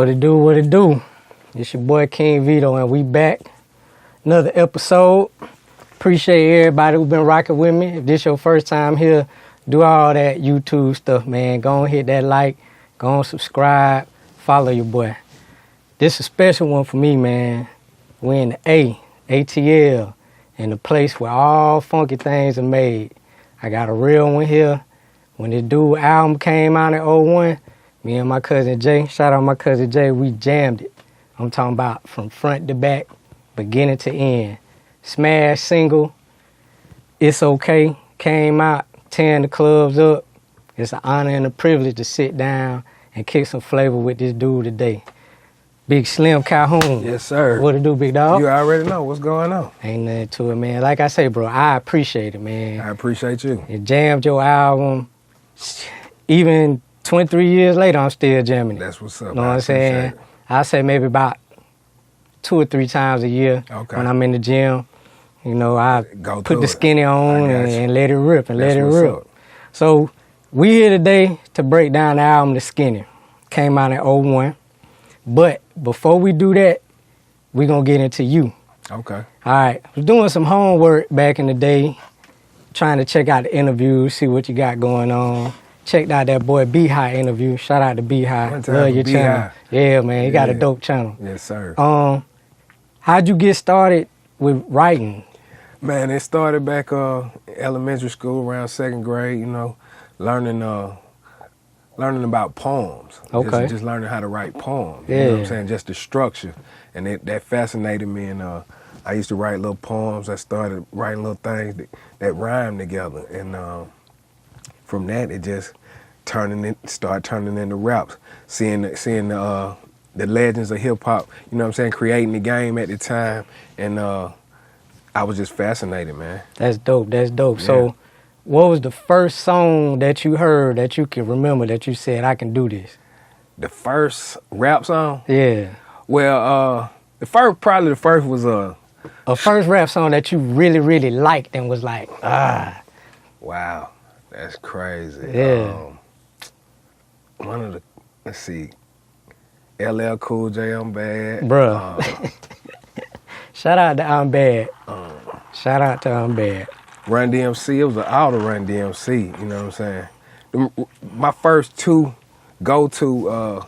What it do, what it do? It's your boy King Vito, and we back. Another episode. Appreciate everybody who been rocking with me. If this your first time here, do all that YouTube stuff, man. Go on, hit that like. Go on, subscribe. Follow your boy. This is a special one for me, man. We in the ATL, in the place where all funky things are made. I got a real one here. When the dude album came out in 01, me and my cousin Jay, shout out my cousin Jay, we jammed it. I'm talking about from front to back, beginning to end. Smash single, It's Okay, came out, tearing the clubs up. It's an honor and a privilege to sit down and kick some flavor with this dude today. Big Slimm Calhoun. Yes, sir. What it do, big dog? You already know what's going on. Ain't nothing to it, man. Like I say, bro, I appreciate it, man. I appreciate you. You jammed your album. Even 23 years later, I'm still jamming it. That's what's up. You know what I'm saying? I say maybe about 2 or 3 times a year when I'm in the gym. You know, I put the skinny on and let it rip and let it rip. Up. So we here today to break down the album, The Skinny. Came out in 01. But before we do that, we're going to get into you. Okay. All right. I was doing some homework back in the day, trying to check out the interviews, see what you got going on. Checked out that boy B-High interview. Shout out to B-High. Love your channel. Yeah, man. He got a dope channel. Yes, sir. How'd you get started with writing? Man, it started back elementary school, around 2nd grade, you know, learning about poems. Okay. Just learning how to write poems. Yeah. You know what I'm saying? Just the structure. And that fascinated me. And I used to write little poems. I started writing little things that rhyme together. And from that, it just started turning into raps. Seeing the legends of hip hop, you know what I'm saying, creating the game at the time. And I was just fascinated, man. That's dope. That's dope. Yeah. So what was the first song that you heard that you can remember that you said, I can do this? The first rap song? Yeah. Well, the first was a first rap song that you really, really liked and was like, ah. Wow, that's crazy. Yeah. Let's see, LL Cool J, I'm Bad. Bruh. Shout out to I'm Bad. Shout out to I'm Bad. Run DMC, it was an auto Run DMC, you know what I'm saying? My first 2 go-to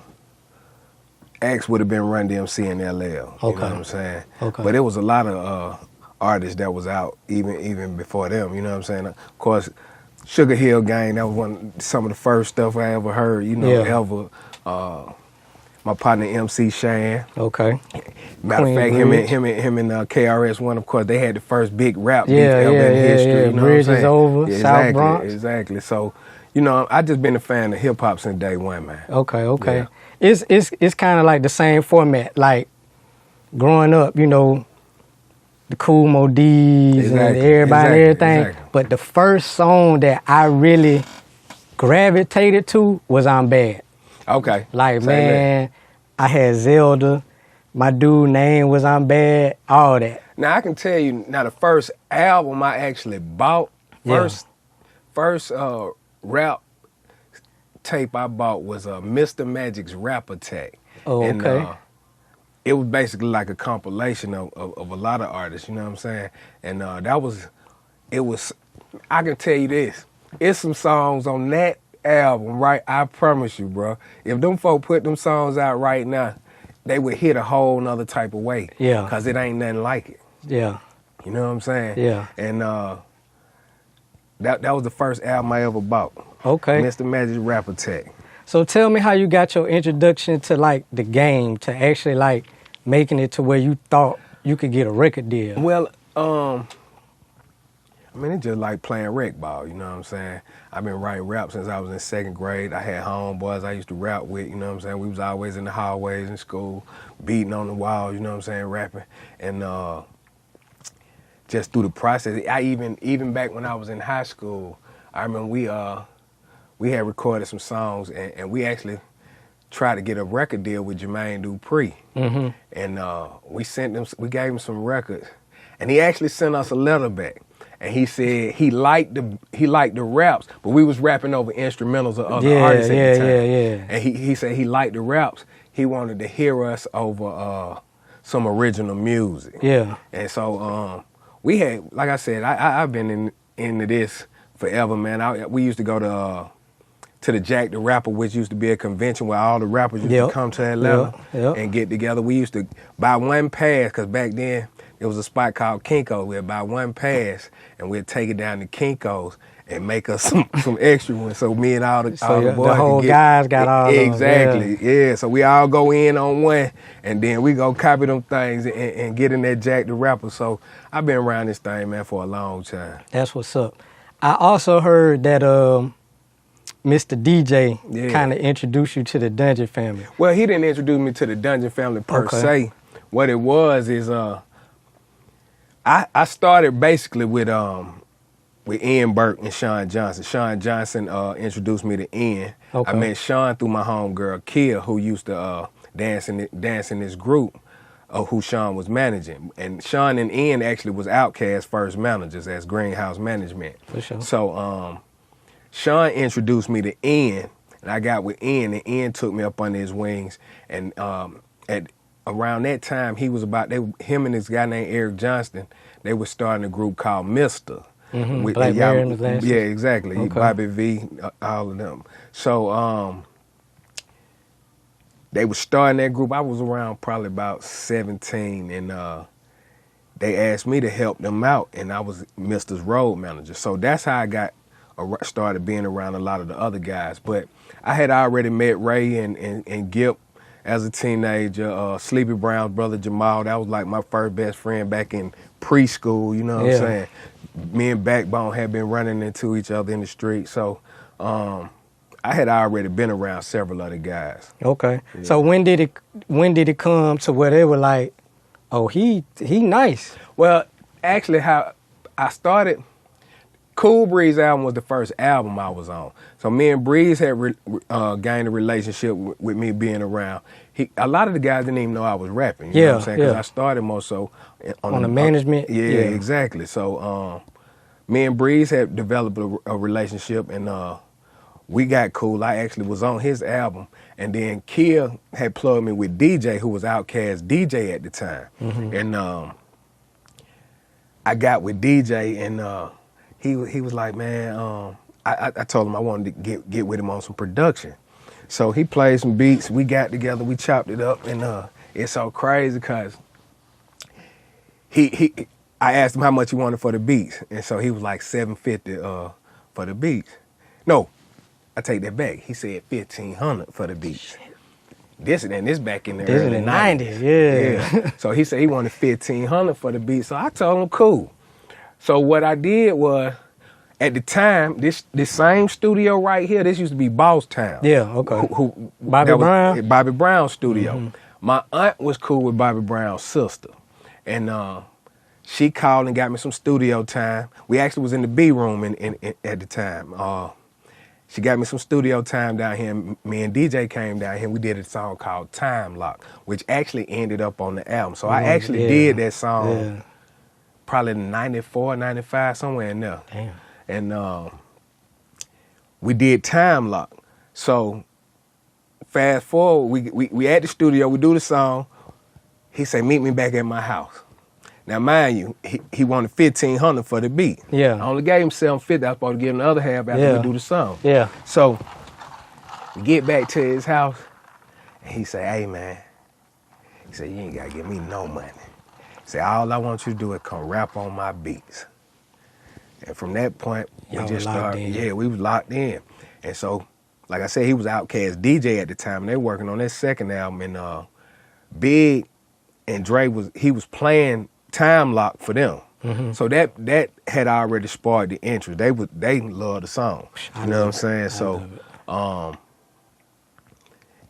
acts would have been Run DMC and LL, you know what I'm saying? Okay. But it was a lot of artists that was out even before them, you know what I'm saying? Of course, Sugar Hill Gang, that was some of the first stuff I ever heard, you know, ever. My partner MC Shan. Okay. Matter of fact, him and KRS-One, of course, they had the first big rap beef ever in history. Yeah. You know Bridge what I'm is saying? over, Yeah, South Bronx. Exactly. So, you know, I just been a fan of hip hop since day one, man. Okay. Yeah. It's kind of like the same format. Like growing up, you know, the Cool Mo D's and everybody and everything. Exactly. But the first song that I really gravitated to was I'm Bad. Okay. Like, man, I had Zelda. My dude name was I'm Bad. All that. Now, I can tell you, the first album I actually bought, first rap tape I bought was Mr. Magic's Rap Attack. Oh, okay. And, it was basically like a compilation of a lot of artists, you know what I'm saying? And I can tell you this, it's some songs on that album, right? I promise you, bro. If them folk put them songs out right now, they would hit a whole nother type of way. Yeah. Because it ain't nothing like it. Yeah. You know what I'm saying? Yeah. And that was the first album I ever bought. Okay. Mr. Magic's Rap Attack. So tell me how you got your introduction to like the game, to actually like making it to where you thought you could get a record deal. Well, I mean, it's just like playing rec ball, you know what I'm saying? I've been writing rap since I was in 2nd grade. I had homeboys I used to rap with, you know what I'm saying? We was always in the hallways in school, beating on the walls, you know what I'm saying, rapping. And just through the process, even back when I was in high school, I remember we had recorded some songs and we actually tried to get a record deal with Jermaine Dupri. Mm-hmm. And we gave him some records. And he actually sent us a letter back. And he said he liked the raps, but we was rapping over instrumentals of other artists at the time. Yeah. And he said he liked the raps. he wanted to hear us over some original music. Yeah. And so we had, like I said, I've been into this forever, man. We used to go to the Jack the Rapper, which used to be a convention where all the rappers used to come to Atlanta and get together. We used to buy one pass, because back then there was a spot called Kinko's. We'd buy one pass and we'd take it down to Kinko's and make us some extra ones. So me and all the boys the whole guys got all exactly, yeah. So we all go in on one, and then we go copy them things and get in that Jack the Rapper. So I've been around this thing, man, for a long time. That's what's up. I also heard that Mr. DJ kind of introduced you to the Dungeon family. Well, he didn't introduce me to the Dungeon family per se. What it was is I started basically with Ian Burke and Sean Johnson. Sean Johnson introduced me to Ian. I met Sean through my homegirl Kia, who used to dance in this group who Sean was managing. And Sean and Ian actually was Outkast first managers as Greenhouse Management. For sure. So Sean introduced me to Ian, and I got with Ian, and Ian took me up under his wings. And at around that time, him and this guy named Eric Johnston, they were starting a group called Mr. Mm-hmm. Black Mary and the Glasses. Yeah, exactly. Bobby V, all of them. So they were starting that group. I was around probably about 17, and they asked me to help them out, and I was Mr.'s road manager. So that's how I started being around a lot of the other guys. But I had already met Ray and Gip as a teenager. Sleepy Brown's brother Jamal, that was like my first best friend back in preschool, you know what I'm saying? Me and Backbone had been running into each other in the street. So I had already been around several other guys. Okay. Yeah. So when did it come to where they were like, oh, he nice? Well, actually how I started, Cool Breeze album was the first album I was on. So me and Breeze had gained a relationship with me being around. A lot of the guys didn't even know I was rapping. You know what I'm saying? Because I started more so on the management. Yeah, exactly. So me and Breeze had developed a relationship, and we got cool. I actually was on his album, and then Kia had plugged me with DJ, who was Outkast DJ at the time. Mm-hmm. And I got with DJ, and he was like, man, I told him I wanted to get with him on some production. So he played some beats. We got together. We chopped it up, and it's so crazy because I asked him how much he wanted for the beats, and so he was like $750 for the beats. No, I take that back. He said $1,500 for the beats. This back in the early 90s. Yeah. So he said he wanted $1,500 for the beats. So I told him cool. So what I did was, at the time, this same studio right here, this used to be Boss Town. Yeah, okay. Who Bobby Brown? Bobby Brown's studio. Mm-hmm. My aunt was cool with Bobby Brown's sister. And she called and got me some studio time. We actually was in the B room at the time. She got me some studio time down here. Me and DJ came down here, and we did a song called Time Lock, which actually ended up on the album. So I actually did that song probably 94, 95, somewhere in there. Damn. And we did Time Lock. So fast forward, we at the studio, we do the song. He said, meet me back at my house. Now, mind you, he wanted $1,500 for the beat. Yeah. I only gave him $750. I was supposed to give him the other half after we do the song. Yeah. So we get back to his house, and he said, hey, man. He said, you ain't got to give me no money. He said, all I want you to do is come rap on my beats. And from that point, we just started. Yeah, we was locked in. And so, like I said, he was Outkast DJ at the time, and they were working on their second album. And Big and Dre was playing Time Lock for them. Mm-hmm. So that had already sparked the interest. They loved the song. You know what I'm saying? So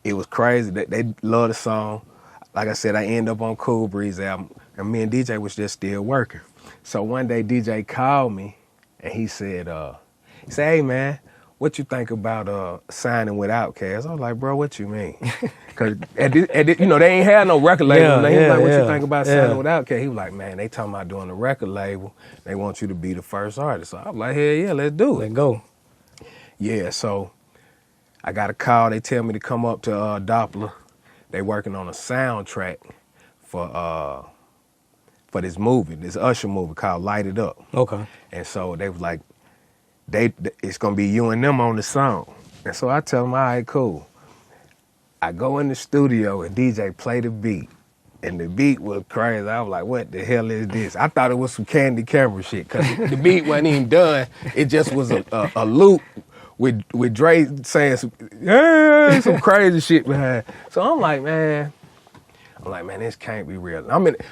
it was crazy that they loved the song. Like I said, I ended up on Cool Breeze album, and me and DJ was just still working. So one day DJ called me, and he said, hey, man, what you think about signing with Outkast? I was like, bro, what you mean? Because, they ain't had no record label. He was like, what you think about signing with Outkast? He was like, man, they talking about doing a record label. They want you to be the first artist. So I was like, hell yeah, let's do it. Let's go. Yeah, so I got a call. They tell me to come up to Doppler, they working on a soundtrack for this movie, this Usher movie called Light It Up. Okay. And so they was like, it's gonna be you and them on the song. And so I tell them, all right, cool. I go in the studio and DJ play the beat. And the beat was crazy. I was like, what the hell is this? I thought it was some Candy Camera shit, because the beat wasn't even done. It just was a loop with Dre saying some crazy shit behind. So I'm like, man, this can't be real.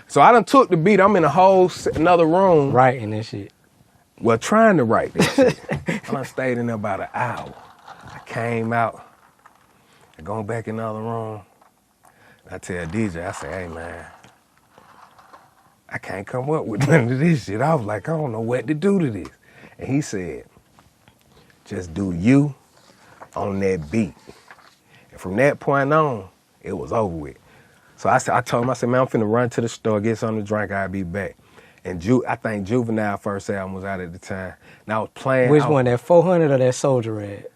So I done took the beat. I'm in a whole another room. Writing and shit. Well, trying to write this shit. I done stayed in there about an hour. I came out. I go back in the other room. I tell DJ, I say, hey, man, I can't come up with none of this shit. I was like, I don't know what to do to this. And he said, just do you on that beat. And from that point on, it was over with. So I told him, I said, man, I'm finna run to the store, get something to drink, I'll be back. And I think Juvenile first album was out at the time. And I was playing. Which one, that 400 or that Soldier Red?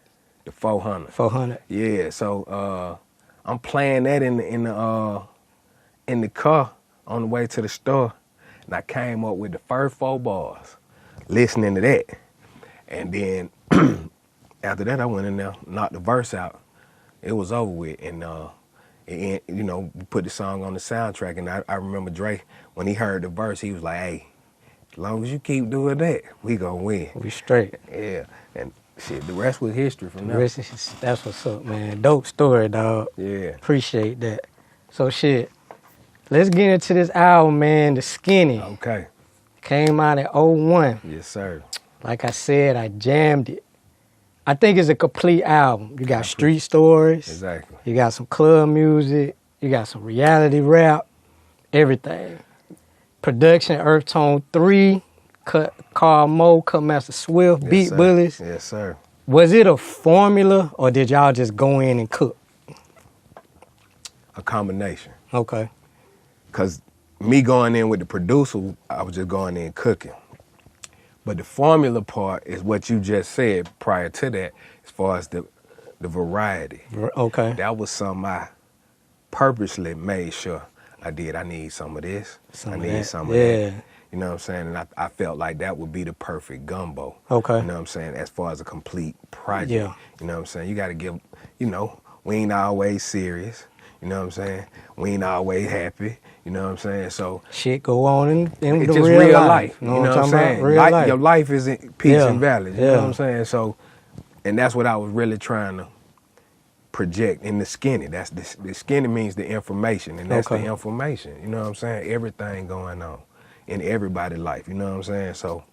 The 400. 400. Yeah, so I'm playing that in the car on the way to the store, and I came up with the first 4 bars, listening to that. And then after that, I went in there, knocked the verse out. It was over with, and we put the song on the soundtrack. And I remember Dre, when he heard the verse, he was like, hey, as long as you keep doing that, we gonna win. We straight. Yeah, and shit, the rest was history from there. That's what's up, man. Dope story, dog. Yeah. Appreciate that. So shit, let's get into this album, man, The Skinny. Okay. Came out in 01. Yes, sir. Like I said, I jammed it. I think it's a complete album. You got street stories. Exactly. You got some club music. You got some reality rap. Everything. Production, Earth Tone 3, Carl Mo, Cutmaster Swift, Yes, Beat sir. Bullies. Yes, sir. Was it a formula, or did y'all just go in and cook? A combination. Okay. Because me going in with the producer, I was just going in cooking. But the formula part is what you just said prior to that, as far as the variety. Okay. That was something I purposely made sure I did. I need some of this. Some I of need that. some of Yeah. that. You know what I'm saying? And I felt like that would be the perfect gumbo. Okay. You know what I'm saying? As far as a complete project. Yeah. You know what I'm saying? You got to give, we ain't always serious. You know what I'm saying? We ain't always happy. You know what I'm saying? So shit go on in it's the just real life. life. You know what I'm saying? Real life. Your life is in peaks Yeah. and valleys. You Yeah. know what I'm saying? So, and that's what I was really trying to project in The Skinny. That's the Skinny means the information, and that's Okay. the information. You know what I'm saying? Everything going on in everybody's life. You know what I'm saying? So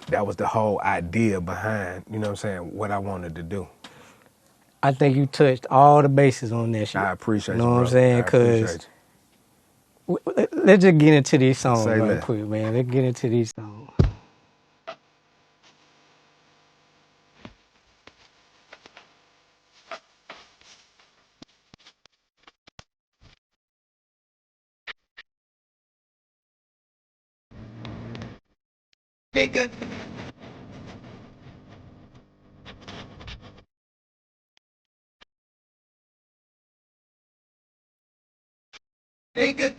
that was the whole idea behind, you know what I'm saying, what I wanted to do. I think you touched all the bases on that shit. I appreciate you, know what I'm brother. saying? I appreciate Because let's just get into these songs Say right that. quick, man. Let's get into these songs. Nigga. Nigga.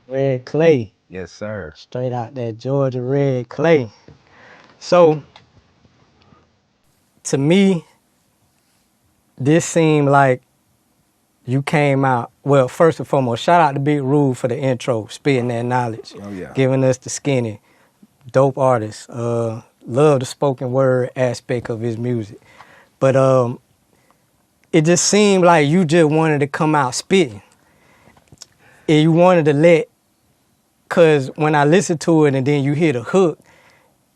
Red Clay. Yes, sir. Straight out that Georgia Red Clay. So, to me, this seemed like you came out, well, first and foremost, shout out to Big Rude for the intro, spitting that knowledge. Oh, yeah. Giving us The Skinny. Dope artist. Love the spoken word aspect of his music. But it just seemed like you just wanted to come out spitting. And you wanted to let, because when I listen to it and then you hear the hook,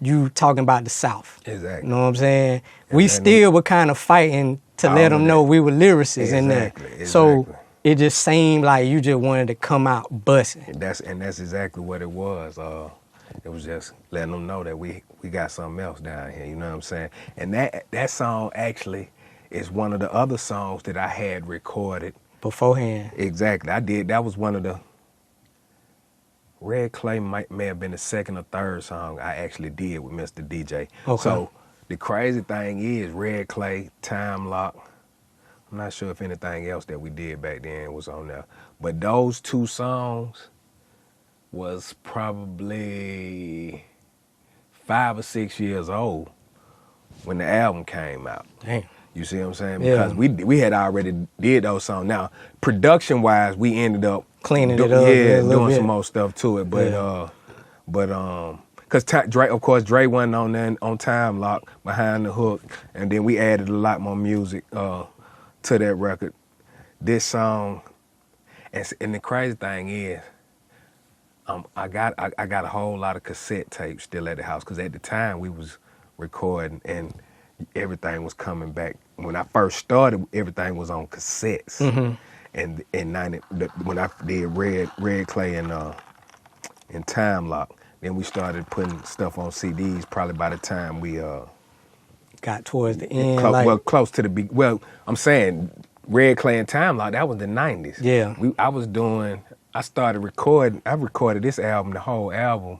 you talking about the South. Exactly. You know what I'm saying? And We then still were kind of fighting to all let of them know that. we were lyricists in there. Exactly, So exactly. it just seemed like you just wanted to come out busting. And that's exactly what it was. It was just letting them know that we got something else down here. You know what I'm saying? And that song actually is one of the other songs that I had recorded. Beforehand. Exactly. I did. That was one of the Red Clay may have been the second or third song I actually did with Mr. DJ. Okay. So the crazy thing is Red Clay, Time Lock. I'm not sure if anything else that we did back then was on there. But those two songs was probably 5 or 6 years old when the album came out. Damn. You see what I'm saying? Yeah. Because we had already did those songs. Now, production-wise, we ended up Cleaning it up. yeah, a little doing bit. some more stuff to it. But Yeah. because Dre, of course, Dre wasn't on there on Time Lock behind the hook, and then we added a lot more music to that record. This song, and the crazy thing is, I got a whole lot of cassette tapes still at the house because at the time we was recording and everything was coming back. When I first started, everything was on cassettes. Mm-hmm. And in when I did Red Clay and Time Lock, then we started putting stuff on CDs. Probably by the time we Got towards the end. close to the well, I'm saying Red Clay and Time Lock. That was the '90s. Yeah. I started recording. I recorded this album, the whole album,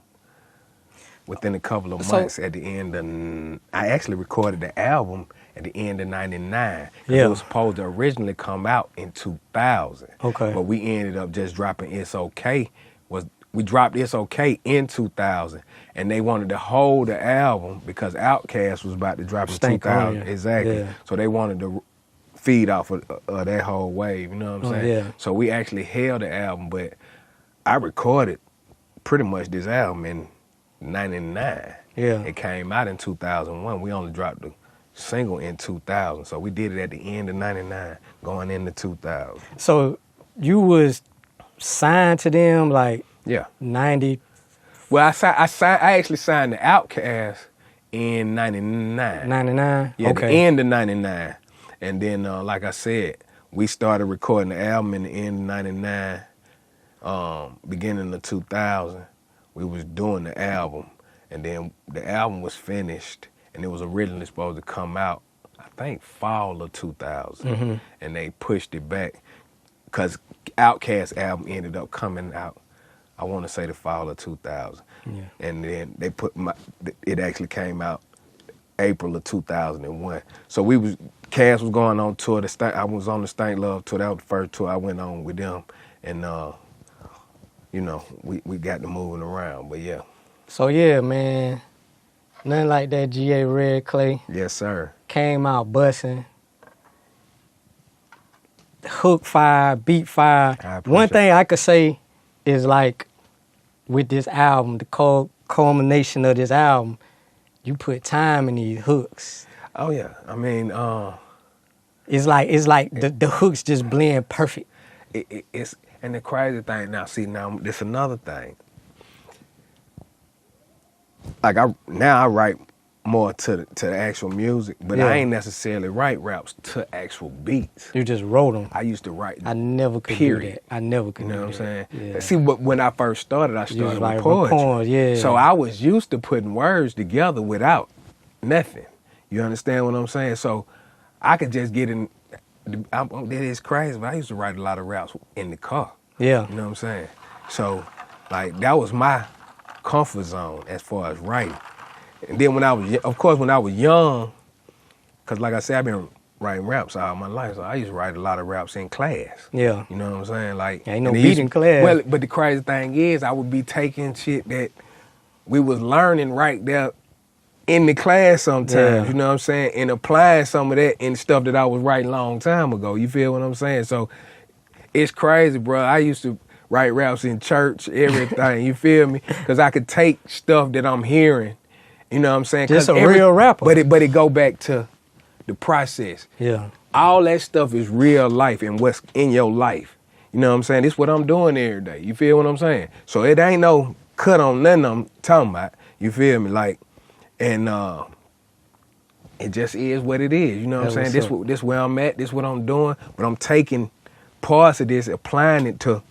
within a couple of months. At the end of, I actually recorded the album at the end of '99. Yeah. It was supposed to originally come out in 2000. Okay. But we ended up just dropping It's Okay. We dropped It's Okay in 2000, and they wanted to hold the album because Outkast was about to drop in Stank 2000. on you. Exactly. Yeah. So they wanted to feed off of that whole wave. You know what I'm saying? Yeah. So we actually held the album, but I recorded pretty much this album in '99. Yeah. It came out in 2001. We only dropped the single in 2000. So we did it at the end of '99, going into 2000. So you was signed to them like Yeah. 90. Well, I actually signed the Outkast in '99. 99? Yeah, Okay. the end of '99. And then, like I said, we started recording the album in the end of '99, beginning of 2000. We was doing the album, and then the album was finished, and it was originally supposed to come out, I think, fall of 2000. Mm-hmm. And they pushed it back because Outkast album ended up coming out, I want to say the fall of 2000. Yeah. And then they it actually came out April of 2001. So Cass was going on tour. I was on the Stank Love tour. That was the first tour I went on with them. And, we got to moving around, but yeah. So yeah, man, nothing like that. GA Red Clay Yes, sir. came out busting. Hook fire, beat fire. I appreciate One thing I could say is like with this album, the culmination of this album, you put time in these hooks. Oh, yeah. I mean, It's like the hooks just blend perfect. it's, and the crazy thing now, this another thing. Like I write more to the actual music, but Yeah. I ain't necessarily write raps to actual beats. You just wrote them. I used to write. I never could Period. do that. I never could You know do what I'm that. saying? Yeah. See, but when I first started, I You started was with like poetry. poems, yeah. So I was used to putting words together without nothing. You understand what I'm saying? So I could just get in. That is crazy, but I used to write a lot of raps in the car. Yeah. You know what I'm saying? So, like, that was my comfort zone as far as writing. And then when I was young, because like I said, I've been writing raps all my life, so I used to write a lot of raps in class. Yeah. You know what I'm saying? Like, Ain't no and it beat used- in class. Well, but the crazy thing is, I would be taking shit that we was learning right there in the class sometimes, Yeah. you know what I'm saying? And applying some of that in stuff that I was writing a long time ago. You feel what I'm saying? So it's crazy, bro. I used to write raps in church, everything, you feel me? Because I could take stuff that I'm hearing, you know what I'm saying? Just a real rapper. But it go back to the process. Yeah. All that stuff is real life and what's in your life. You know what I'm saying? This is what I'm doing every day. You feel what I'm saying? So it ain't no cut on nothing I'm talking about. You feel me? Like, and it just is what it is. You know what I'm saying? That's what's This where I'm at. This what I'm doing. But I'm taking parts of this, applying it to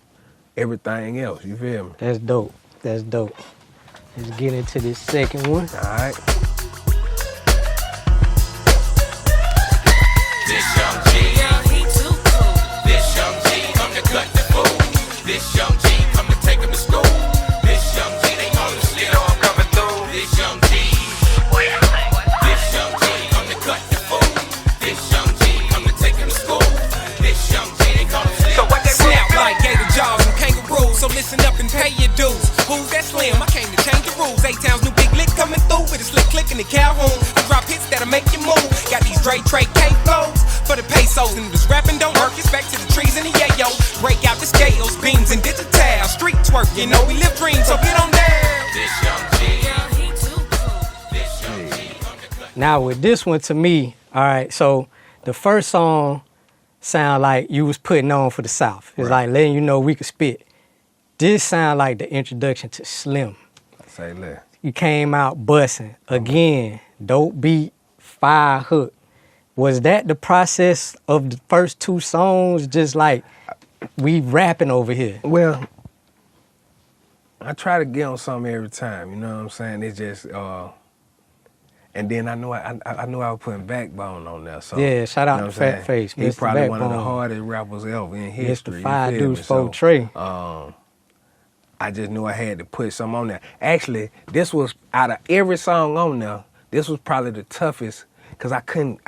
everything else. You feel me? That's dope. That's dope. Let's get into this second one. All right. This young G, Girl, he too cool. this young G, come to cut the fool. This young G, come to take him to school. This young G, they call him Slim. You know I'm coming through. This young G, this young G, come to cut the fool. This young G, come to take him to school. This young G, they call him Slim. So what they snap like gator jaws and kangaroos. So listen up and pay your dues. Who's that Slim? I came to change the rules. 8 Town's new big lick coming through with a slick click in the Calhoun. I drop hits that'll make you move. Got these Dre Trey K flows for the pesos. And this rapping don't work. It's back to the trees and the yayo. Break out the scales, beams and digital. Street twerk, you know we live dreams. So get on there. This young G, Girl, he too cool. this young G, come to cut. Now with this one, to me, all right, so the first song sound like you was putting on for the South. It's like letting you know we could spit. This sound like the introduction to Slim. Say less. You came out busting. Again, dope beat, fire hook. Was that the process of the first 2 songs, just like we rapping over here? Well, I try to get on something every time, you know what I'm saying? It's just, and then I knew I was putting Backbone on there. So, Yeah, shout out you know to what I'm Fat saying? Face, He's Mr. probably one of the Backbone. hardest rappers ever in history. Mr. Five you feel Deuce me? Four Trey. I just knew I had to put something on there. Actually, this was, out of every song on there, this was probably the toughest, because I couldn't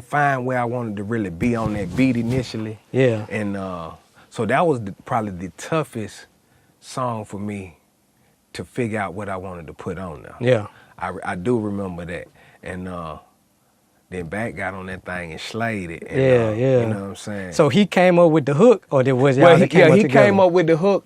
find where I wanted to really be on that beat initially. Yeah. And so that was probably the toughest song for me to figure out what I wanted to put on there. Yeah. I do remember that. And then Back got on that thing and slayed it. And, Yeah. You know what I'm saying? So he came up with the hook, or was y'all that came up he together? came up with the hook.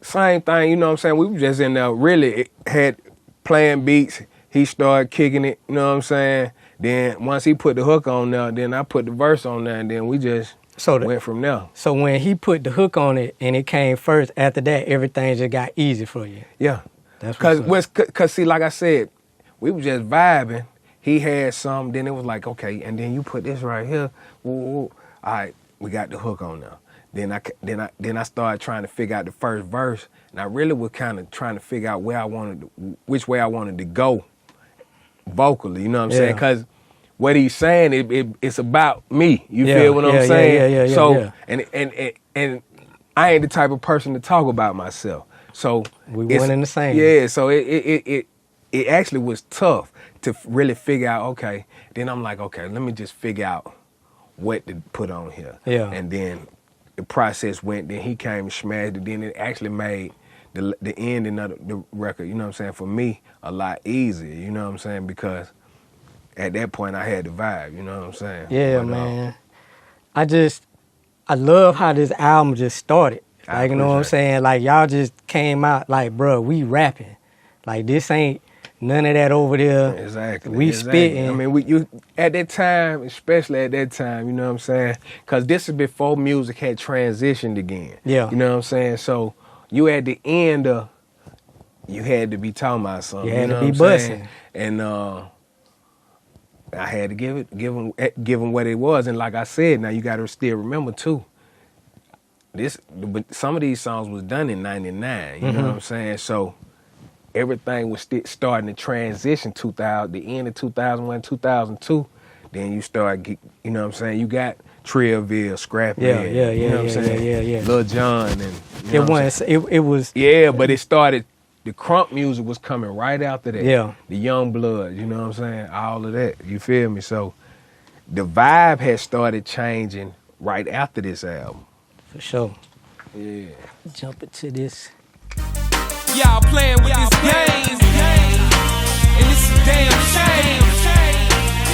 Same thing, you know what I'm saying? We were just in there really had playing beats. He started kicking it, you know what I'm saying? Then once he put the hook on there, then I put the verse on there, and then we just went from there. So when he put the hook on it and it came first, after that, everything just got easy for you. Yeah. That's what's up. Cause see, like I said, we were just vibing. He had some, then it was like, okay, and then you put this right here. Woo, woo. All right, we got the hook on there. Then I started trying to figure out the first verse, and I really was kind of trying to figure out which way I wanted to go vocally. You know what I'm saying? Because what he's saying, it's about me. You feel what I'm saying? So and I ain't the type of person to talk about myself. So we one in the same. Yeah. So it actually was tough to really figure out. Okay. Then I'm like, okay, let me just figure out what to put on here. Yeah. And then the process went. Then he came and smashed it. Then it actually made the ending of the record, you know what I'm saying, for me, a lot easier, you know what I'm saying, because at that point I had the vibe, you know what I'm saying? Yeah, man. I love how this album just started. Like, you know what I'm saying? Like, y'all just came out like, bro, we rapping. Like, this ain't none of that over there. Exactly. We spitting. I mean, at that time, especially at that time, you know what I'm saying? Because this is before music had transitioned again. Yeah. You know what I'm saying? So you at the end of, you had to be talking about something. You had know to be what I'm saying? busting. And I had to give him what it was. And like I said, now you got to still remember too, some of these songs was done in 99, you know what I'm saying? So everything was starting to transition, the end of 2001, 2002. Then you start, you know what I'm saying? You got Trillville, Scrappy, you know what I'm saying? Lil Jon, and you know it was. Yeah, but it started. The crunk music was coming right after that. Yeah. The Young Blood, you know what I'm saying? All of that, you feel me? So the vibe had started changing right after this album. For sure. Yeah. Jump into this. Y'all playing with this game, and it's a damn shame.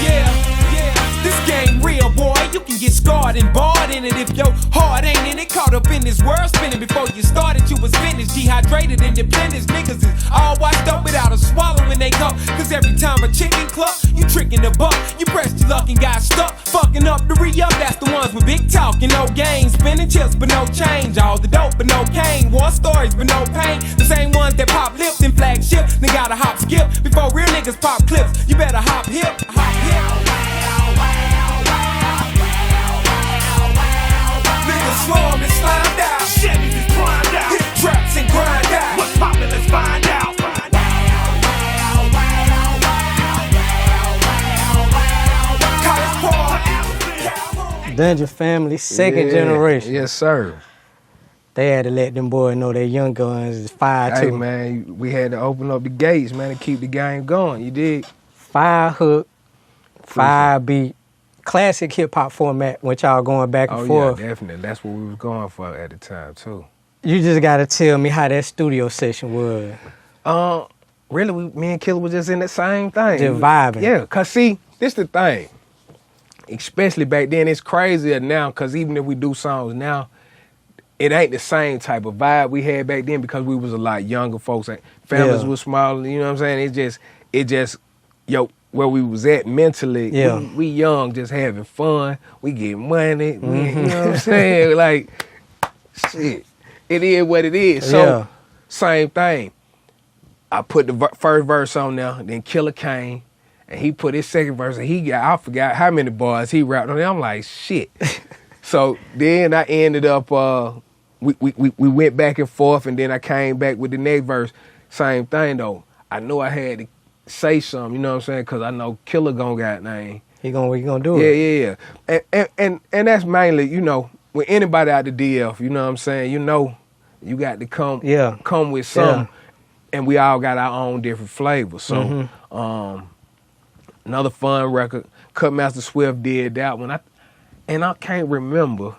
Yeah, this game real, boy. You can get scarred and barred in it if your heart ain't in it. Caught up in this world spinning. Before you started, you was finished. Dehydrated, independence. Niggas is all washed up without a swallow when they come. Cause every time a chicken cluck, you tricking the buck. You pressed your luck and got stuck. Fucking up the re-up. That's the ones with big talk and no gain. Spinning chips but no change. All the dope but no cane. War stories but no pain. The same ones that pop lips and flagship. They gotta hop skip before real niggas pop clips. You better hop hip, hop hip. Niggas swarm and slime down. Chevys is primed out. Hit traps and grind out. What's poppin', let's find out. College Dungeon family, second Yeah, generation. Yes, sir. They had to let them boys know their young guns is fire Hey, too. man, we had to open up the gates, man, to keep the game going. You dig? Fire hook, fire Appreciate beat, classic hip hop format. When y'all going back and Oh, forth. yeah, definitely. That's what we was going for at the time, too. You just gotta tell me how that studio session was. Really, me and Killer was just in the same thing. Just vibing. Yeah, because see, this the thing. Especially back then, it's crazier now, because even if we do songs now, it ain't the same type of vibe we had back then because we was a lot younger folks. Families Yeah. was smaller, you know what I'm saying? It just, where we was at mentally, Yeah. we young, just having fun. We get money, you Mm-hmm. know what I'm saying? Like, shit, it is what it is. So, Yeah. same thing. I put the first verse on there, then Killer came, and he put his second verse, and I forgot how many bars he rapped on it. I'm like, shit. So then I ended up, we went back and forth, and then I came back with the next verse. Same thing, though. I knew I had to say something, you know what I'm saying? Because I know Killer gonna got name. He gonna do it. Yeah. And that's mainly, when anybody out the DF, you know what I'm saying? You got to come with something. Yeah. And we all got our own different flavors. So, another fun record, Cutmaster Swift did that one. And I can't remember.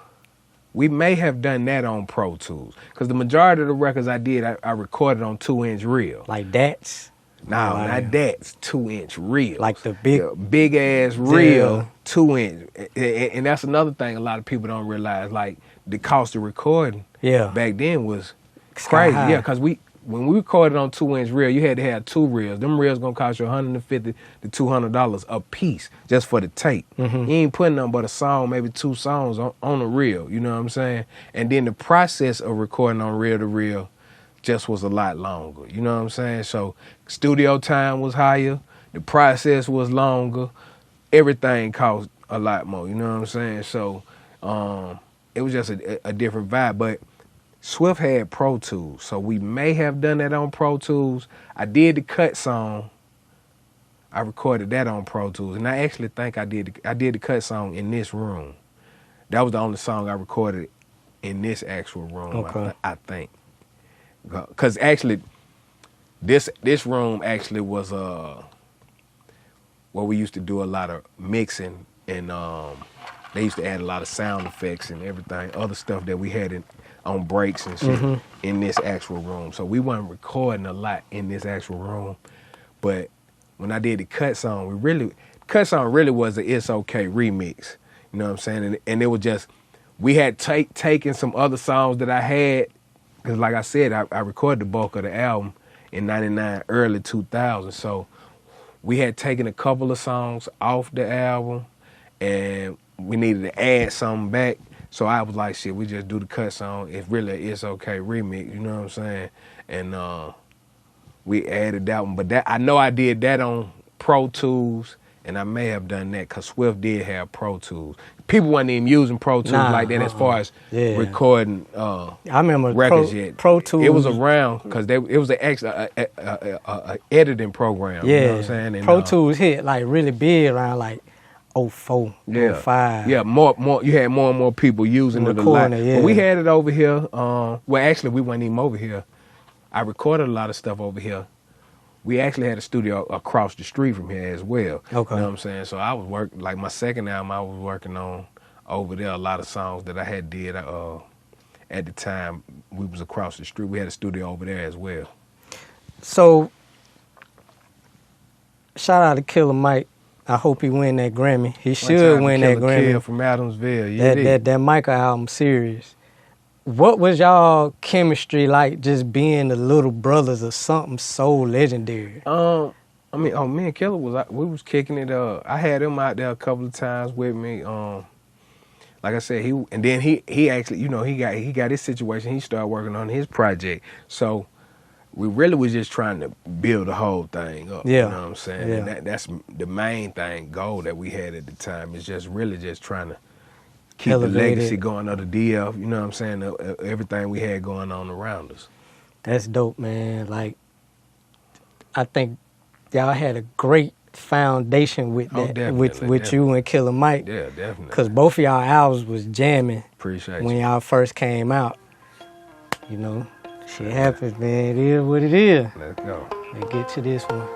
We may have done that on Pro Tools. Because the majority of the records I did, I recorded on 2-inch reel. Like that's No, like, not that's 2-inch reel. Like the big big ass reel, Yeah. 2-inch. And that's another thing a lot of people don't realize. Like the cost of recording back then was Sky crazy. high. Yeah, because when we recorded on 2-inch reel, you had to have 2 reels. Them reels gonna cost you $150 to $200 a piece just for the tape. Mm-hmm. You ain't putting nothing but a song, maybe 2 songs on a reel. You know what I'm saying? And then the process of recording on reel to reel just was a lot longer. You know what I'm saying? So studio time was higher. The process was longer. Everything cost a lot more. You know what I'm saying? So it was just a different vibe. But Swift had Pro Tools, so we may have done that on Pro Tools. I did the cut song. I recorded that on Pro Tools, and I actually think I did the cut song in this room. That was the only song I recorded in this actual room. Okay. I think, because actually, this room actually was where we used to do a lot of mixing, and they used to add a lot of sound effects and everything, other stuff that we had on breaks and shit in this actual room. So we weren't recording a lot in this actual room. But when I did the cut song, cut song really was the It's Okay remix. You know what I'm saying? And it was just, we had taken some other songs that I had, because like I said, I recorded the bulk of the album in 99, early 2000. So we had taken a couple of songs off the album, and we needed to add something back. So I was like, shit, we just do the cut song. It's really It's Okay remix, you know what I'm saying? And we added that one. But that I know I did that on Pro Tools, and I may have done that because Swift did have Pro Tools. People wasn't even using Pro Tools like that as far as recording I remember records yet. Pro Tools. It was around because it was an extra editing program. Yeah. You know what I'm saying? And, Pro Tools hit like really big around like 04, Yeah, 05. yeah, more. You had more and more people using it a lot. Recording it, yeah. But we had it over here. Well, actually, we weren't even over here. I recorded a lot of stuff over here. We actually had a studio across the street from here as well. Okay. You know what I'm saying? So I was working, like my second album, I was working on over there. A lot of songs that I had did at the time. We was across the street. We had a studio over there as well. So, shout out to Killer Mike. I hope he win that Grammy. He should win that Killer Grammy. Kill from Adamsville. Yeah, That Michael album, serious. What was y'all chemistry like, just being the little brothers of something so legendary? I mean, me and Killer we was kicking it. I had him out there a couple of times with me. Like I said, he actually, he got his situation. He started working on his project. So we really was just trying to build the whole thing up. Yeah. You know what I'm saying? Yeah. And that's the main goal that we had at the time, is just really just trying to keep Elevate the legacy it. going of the DF, you know what I'm saying? Everything we had going on around us. That's dope, man. Like, I think y'all had a great foundation with Oh, that, definitely, with you and Killer Mike. Yeah, definitely. Cause both of y'all albums was jamming Appreciate when you. y'all first came out. You know, shit happens, man. It is what it is. Let's go. Let's get to this one.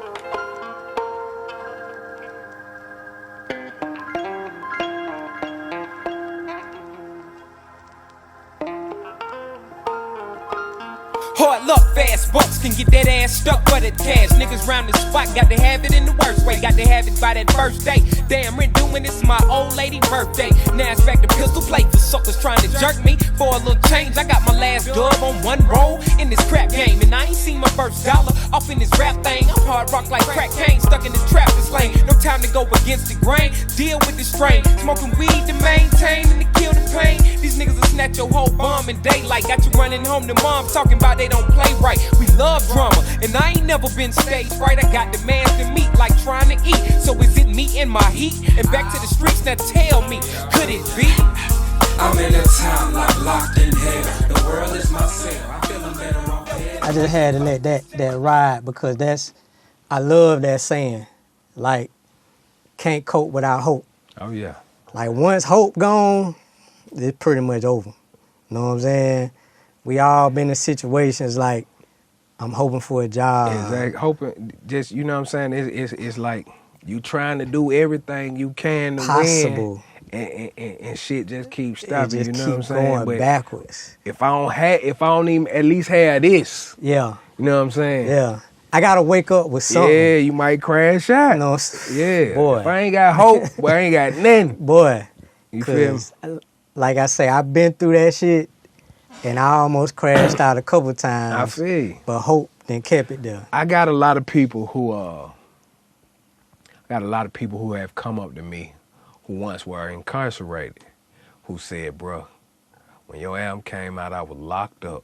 Hard luck, fast bucks can get that ass stuck for that cash. Niggas round the spot got to have it in the worst way. Got to have it by that first day. Damn, we're doing this my old lady birthday. Now it's back to pistol plate for suckers trying to jerk me for a little change. I got my last dub on one roll in this crap game, and I ain't seen my first dollar off in this rap thing. I'm hard rock like crack cane, stuck in the traffic lane. No time to go against the grain. Deal with the strain. Smoking weed to maintain and to kill the pain. These niggas will snatch your whole bomb in daylight. Got you running home to mom talking about they don't play right. We love drama, and I ain't never been stage right. I got demands to meet like trying to eat. So is it me and my heat? And back to the streets, now tell me, could it be? I'm in a town like locked in hell. The world is my cell. I feel better off dead. I just had to let that ride because I love that saying. Like, can't cope without hope. Oh, yeah. Like, once hope gone, it's pretty much over. You know what I'm saying? We all been in situations like, I'm hoping for a job. Exactly. Hoping, just, you know what I'm saying? It's like you trying to do everything you can to Possible. win. And shit just keeps stopping, It just you know what I'm keep saying? going But backwards. if I don't even at least have this, Yeah, you know what I'm saying? yeah. I gotta wake up with something. Yeah, you might crash out. You know, Yeah. boy. If I ain't got hope, boy, I ain't got nothing. Boy, You feel me? 'cause, like I say, I've been through that shit, and I almost crashed out a couple times. I feel you. But hope then kept it there. I got a lot of people who have come up to me who once were incarcerated, who said, "Bruh, when your album came out, I was locked up,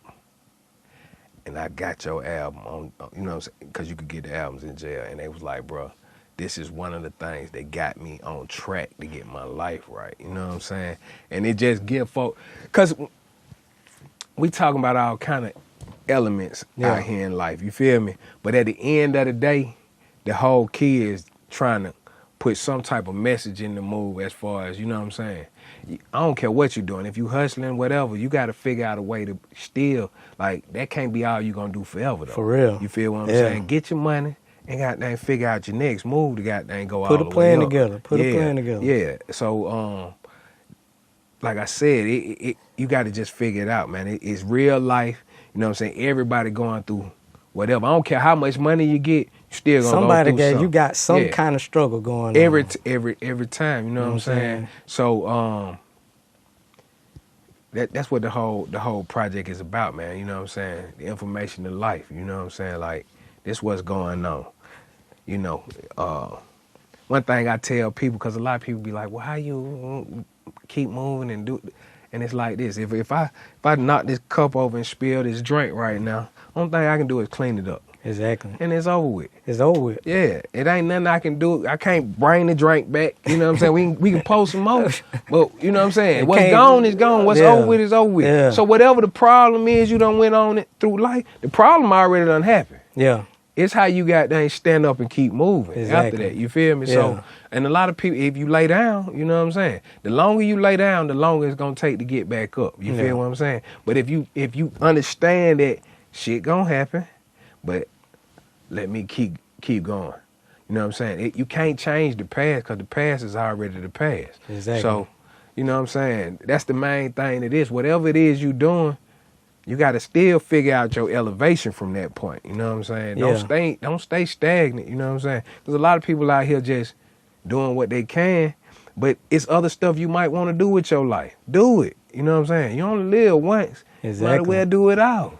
and I got your album on, you know what I'm saying? Because you could get the albums in jail." And they was like, "Bruh, this is one of the things that got me on track to get my life right." You know what I'm saying? And it just give folk, because we talking about all kind of elements out here in life, you feel me? But at the end of the day, the whole key is trying to put some type of message in the move as far as, you know what I'm saying? I don't care what you're doing. If you hustling, whatever, you got to figure out a way to still, like, that can't be all you going to do forever, though. For real. You feel what I'm Yeah. saying? Get your money and goddamn figure out your next move to goddamn go all Put the a way plan up. together. Put a Yeah, plan together. Yeah. So, like I said, you got to just figure it out, man. It's real life. You know what I'm saying? Everybody going through whatever. I don't care how much money you get, you still gonna Somebody go through something. you got some Yeah. kind of struggle going every on. every time. You know what I'm saying? So that's what the whole project is about, man. You know what I'm saying? The information of life. You know what I'm saying? Like, this what's going on. You know, one thing I tell people, because a lot of people be like, well, how you keep moving and do? And it's like this: if I knock this cup over and spill this drink right now, only thing I can do is clean it up, Exactly. and it's over with. It's over with. Yeah, it ain't nothing I can do. I can't bring the drink back. You know what I'm saying? We can post some more, but you know what I'm saying? It What's can't- gone is gone. What's Yeah. over with is over with. Yeah. So whatever the problem is, you done went on it through life. The problem already done happened. Yeah. It's how you got to stand up and keep moving Exactly. after that. You feel me? Yeah. So, and a lot of people, if you lay down, you know what I'm saying? The longer you lay down, the longer it's going to take to get back up. You Yeah. feel what I'm saying? But if you understand that shit going to happen, but let me keep going. You know what I'm saying? You can't change the past because the past is already the past. Exactly. So, you know what I'm saying? That's the main thing it is. Whatever it is you doing, you got to still figure out your elevation from that point. You know what I'm saying? Yeah. Don't stay stagnant. You know what I'm saying? There's a lot of people out here just doing what they can, but it's other stuff you might want to do with your life. Do it. You know what I'm saying? You only live once. Might Exactly. as well do it all.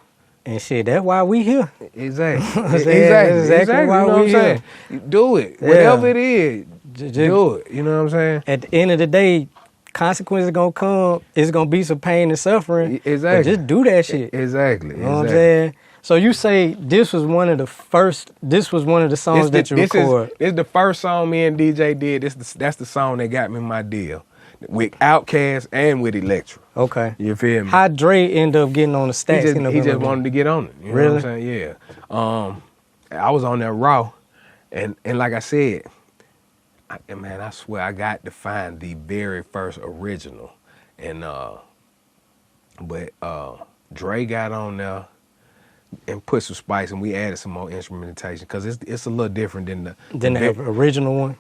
And shit, that's why we here. Exactly. That's exactly why You know what we I'm saying? You do it. Yeah. Whatever it is, Just- do it. You know what I'm saying? At the end of the day, consequences gonna come. It's gonna be some pain and suffering. Exactly. But just do that shit. Exactly. You know what I'm saying? So you say this was one of the songs that you recorded. This is the first song me and DJ did. That's the song that got me my deal with Outkast and with Electra. Okay. You feel me? How Dre ended up getting on the stacks? He just wanted to get on it. You know Really? what I'm saying? Yeah. I was on there raw, and like I said, man, I swear I got to find the very first original, and but Dre got on there and put some spice, and we added some more instrumentation because it's a little different than the original one.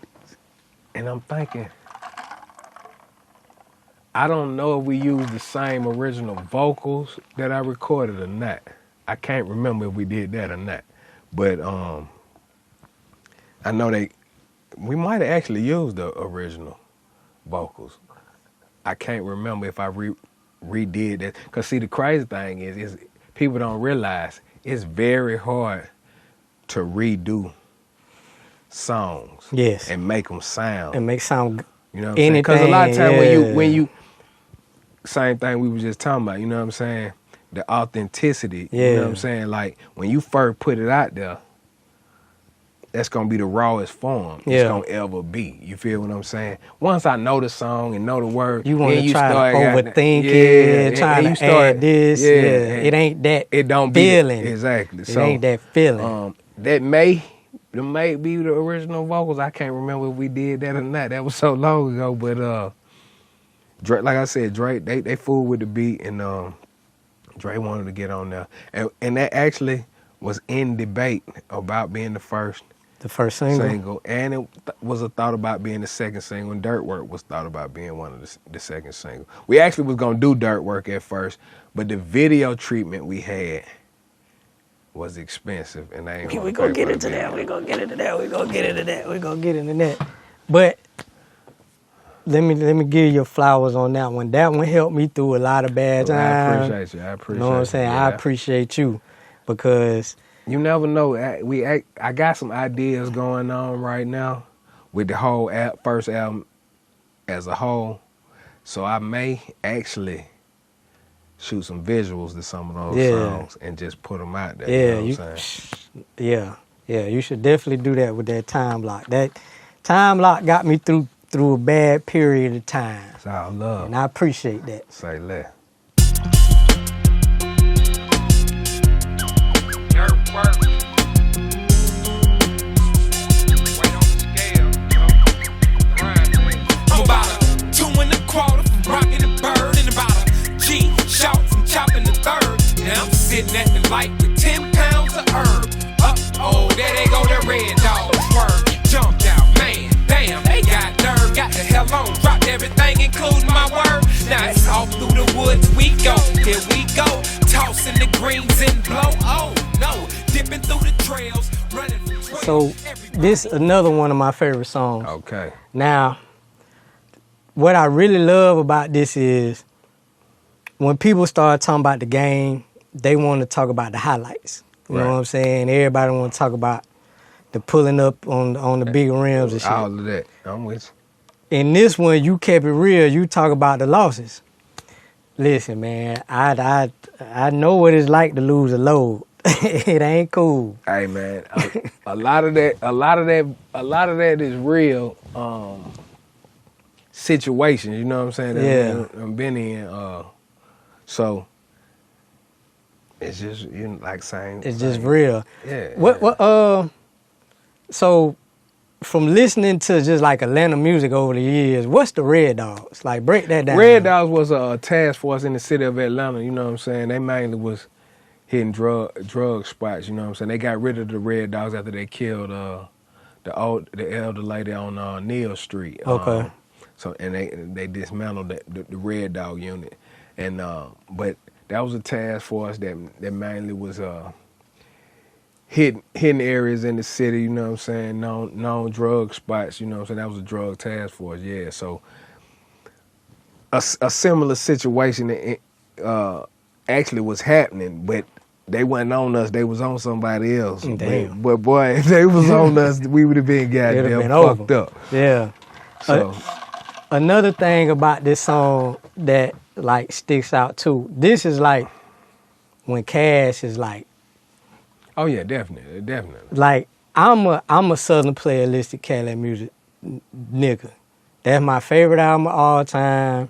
And I'm thinking, I don't know if we used the same original vocals that I recorded or not. I can't remember if we did that or not. But I know we might have actually used the original vocals. I can't remember if I redid that. Because see, the crazy thing is people don't realize it's very hard to redo songs. Yes. And make them sound. And make sound You know what I'm saying? Because a lot of times yeah. when you same thing we were just talking about, you know what I'm saying? The authenticity, Yeah. you know what I'm saying? Like when you first put it out there, that's gonna be the rawest form it's Yeah. gonna ever be. You feel what I'm saying? Once I know the song and know the word, You want then to try to start overthink yeah, it, trying and to add this. Yeah, and it ain't that it don't feeling. be exactly. It So ain't that feeling. that may be the original vocals. I can't remember if we did that or not. That was so long ago. But Dre, like I said, Dre, they fooled with the beat, and Dre wanted to get on there, and that actually was in debate about being the first single, and it was a thought about being the second single, and Dirt Work was thought about being one of the second single. We actually was gonna do Dirt Work at first, but the video treatment we had was expensive, and I ain't We gonna get into that. We gonna get into that. But let me give you flowers on that one. That one helped me through a lot of bad times. I appreciate you. You know what I'm saying? Yeah. I appreciate you because You never know. I got some ideas going on right now with the whole first album as a whole, so I may actually shoot some visuals to some of those songs and just put them out there. yeah, you know what I'm saying? yeah, you should definitely do that with that time lock. That time lock got me through a bad period of time, It's all love. and I appreciate that. Say less. Dirt work. Weight on the scale, I'm about a 2 1/4 from rocking the bird, and about a G shot from chopping the third. Now I'm sitting at the light with 10 pounds of herb. Oh, there they go, the red dog swerve. Jumped out, man, damn, they got nerve. Got the hell on, dropped everything, including my word. Now it's off through the woods we go. Here we go, tossing the greens and blow. Oh no, dipping through the trails, running from trails. So this another one of my favorite songs. Okay. Now, what I really love about this is when people start talking about the game, they want to talk about the highlights. You know what I'm saying? Everybody want to talk about the pulling up on the big rims and shit. All of that. I'm with In this one, you kept it real. You talk about the losses. Listen, man, I know what it's like to lose a load. It ain't cool. you. Hey man, a lot of that is real situations. You know what I'm saying? That I've been in. So it's just like saying It's just real. Yeah. What? So, from listening to just like Atlanta music over the years, what's the Red Dogs? Like, break that down. Red Dogs was a task force in the city of Atlanta, you know what I'm saying? They mainly was hitting drug spots, you know what I'm saying? They got rid of the Red Dogs after they killed the elder lady on Neal Street. Okay. And they dismantled the Red Dog unit. And but that was a task force that mainly was hidden areas in the city, you know what I'm saying, known drug spots, you know what I'm saying. That was a drug task force, yeah. So a similar situation actually was happening, but they wasn't on us, they was on somebody else. Damn. But boy, if they was on us, we would have been goddamn fucked up. Yeah. So Another thing about this song that like sticks out too, this is like when Cash is like, oh yeah, definitely. like I'm a Southern playalistic Cali music nigga. That's my favorite album of all time.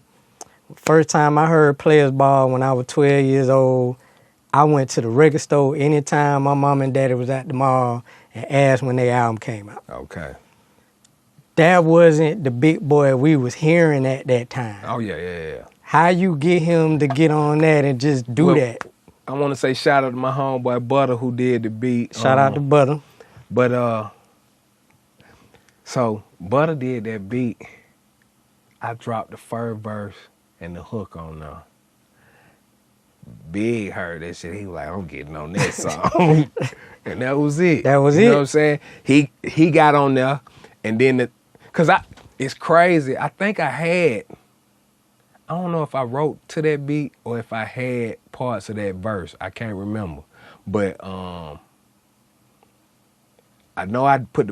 First time I heard Players Ball when I was 12 years old, I went to the record store anytime my mom and daddy was at the mall and asked when their album came out. Okay. that wasn't the big boy we was hearing at that time. Oh yeah. How you get him to get on that and just do Well, that? I want to say shout out to my homeboy Butter who did the beat. Shout out to Butter. But so Butter did that beat. I dropped the first verse and the hook on there. Big heard that shit. He was like, I'm getting on that song. And that was it. That was You it. know what I'm saying? He got on there and then it's crazy. I think I don't know if I wrote to that beat or if I had parts of that verse. I can't remember. But I know I put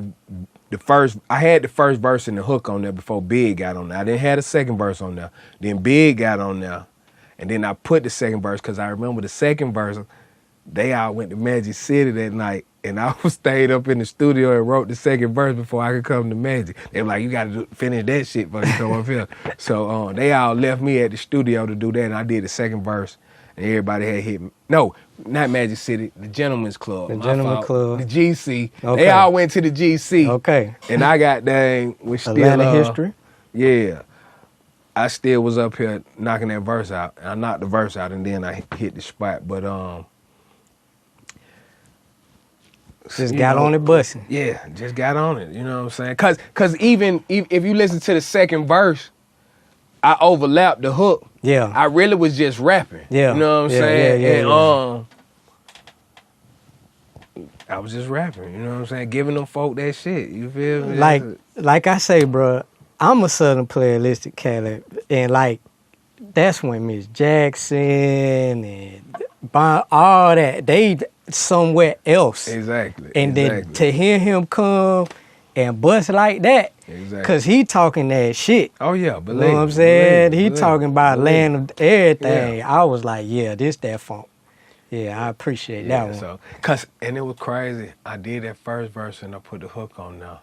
I had the first verse and the hook on there before Big got on there. I didn't have the second verse on there. Then Big got on there. And then I put the second verse because I remember the second verse, they all went to Magic City that night. And I stayed up in the studio and wrote the second verse before I could come to Magic. They were like, you got to finish that shit before you come up here. So they all left me at the studio to do that. And I did the second verse. And everybody had hit me. No, not Magic City, the Gentleman's Club. The My Gentleman's fault. Club. The GC. Okay. They all went to the GC. Okay. And I got dang, which still Atlanta history. Yeah. I still was up here knocking that verse out. And I knocked the verse out and then I hit the spot. But Just got on it busting. yeah, just got on it. You know what I'm saying? Cause even if you listen to the second verse, I overlapped the hook. Yeah. I really was just rapping. Yeah. You know what I'm Yeah, saying? yeah, And I was just rapping, you know what I'm saying? Giving them folk that shit. You feel me? Like I say, bro, I'm a Southern playalistic cat, and like that's when Miss Jackson and all that, they somewhere else. Exactly. And exactly. then to hear him come and bust like that, Exactly. because he talking that shit. Oh yeah, You believe know what I'm it, saying? believe it, He believe talking it, about believe land it. of everything. Yeah. I was like, yeah, this that funk. Yeah, I appreciate that one. So, and it was crazy. I did that first verse and I put the hook on now.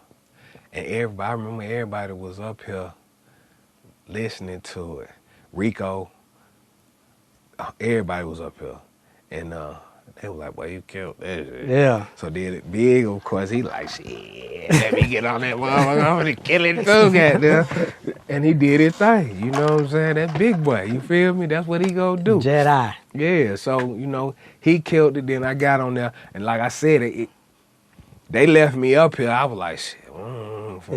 And I remember everybody was up here listening to it. Rico, everybody was up here. And they were like, well, you killed that shit. Yeah. So did it Big, of course, he like, shit, let me get on that motherfucker. I'm gonna kill it too, goddamn. And he did his thing, you know what I'm saying? That big boy, you feel me? That's what he gonna do. Jedi. Yeah, so, he killed it, then I got on there, and like I said, they left me up here. I was like, shit,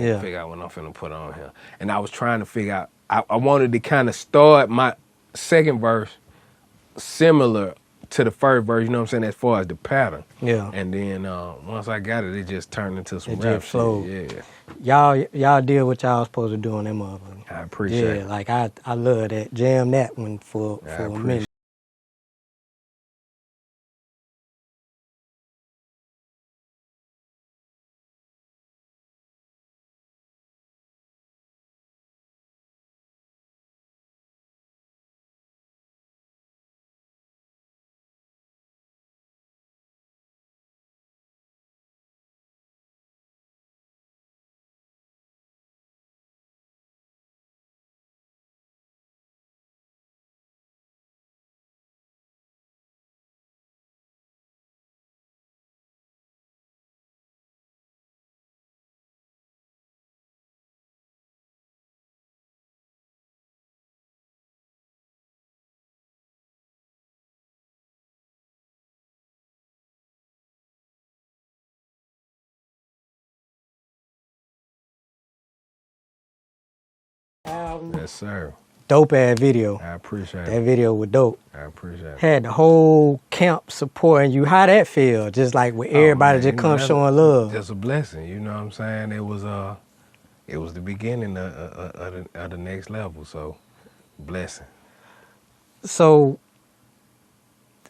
Yeah. figure out what I'm finna put on here. And I was trying to figure out, I wanted to kind of start my second verse similar to the first verse, you know what I'm saying, as far as the pattern. Yeah. And then once I got it, it just turned into some It rap just flowed. shit. Yeah, Y'all did what y'all supposed to do on that motherfucker. I appreciate Yeah, it. like I love that. Jam that one for I a appreciate minute. Yes, sir. Dope ass video. I appreciate That it. video was dope. I appreciate it. Had the whole camp supporting you. How that feel? Just like with everybody man, just you know, come that's showing love. Just a blessing, you know what I'm saying? It was the beginning of the next level, so blessing. So